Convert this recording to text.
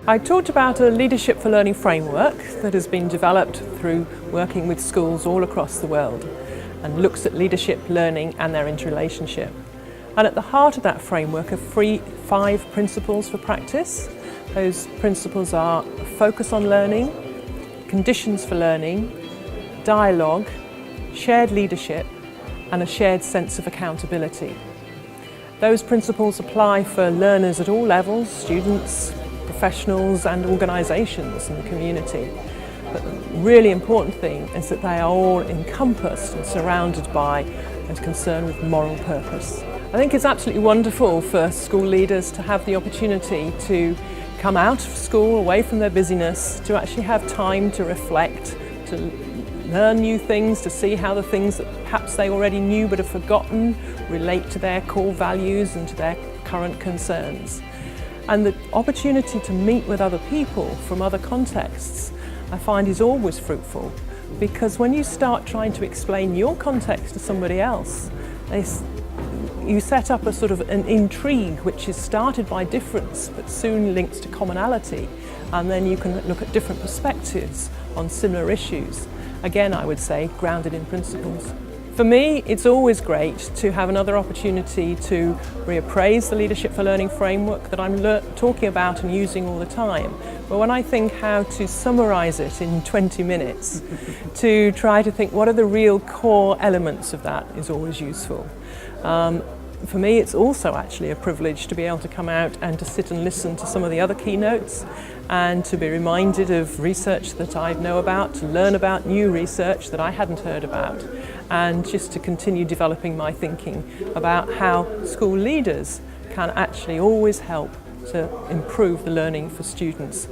I talked about a Leadership for Learning framework that has been developed through working with schools all across the world and looks at leadership, learning and their interrelationship. And at the heart of that framework are 5 principles for practice. Those principles are focus on learning, conditions for learning, dialogue, shared leadership and a shared sense of accountability. Those principles apply for learners at all levels, students, professionals and organisations in the community. But the really important thing is that they are all encompassed and surrounded by and concerned with moral purpose. I think it's absolutely wonderful for school leaders to have the opportunity to come out of school, away from their busyness, to actually have time to reflect, to learn new things, to see how the things that perhaps they already knew but have forgotten relate to their core values and to their current concerns. And the opportunity to meet with other people from other contexts I find is always fruitful, because when you start trying to explain your context to somebody else, you set up a sort of an intrigue which is started by difference but soon links to commonality, and then you can look at different perspectives on similar issues. Again, I would say grounded in principles. For me, it's always great to have another opportunity to reappraise the Leadership for Learning framework that I'm talking about and using all the time. But when I think how to summarise it in 20 minutes, to try to think what are the real core elements of that is always useful. For me, it's also actually a privilege to be able to come out and to sit and listen to some of the other keynotes and to be reminded of research that I know about, to learn about new research that I hadn't heard about, and just to continue developing my thinking about how school leaders can actually always help to improve the learning for students.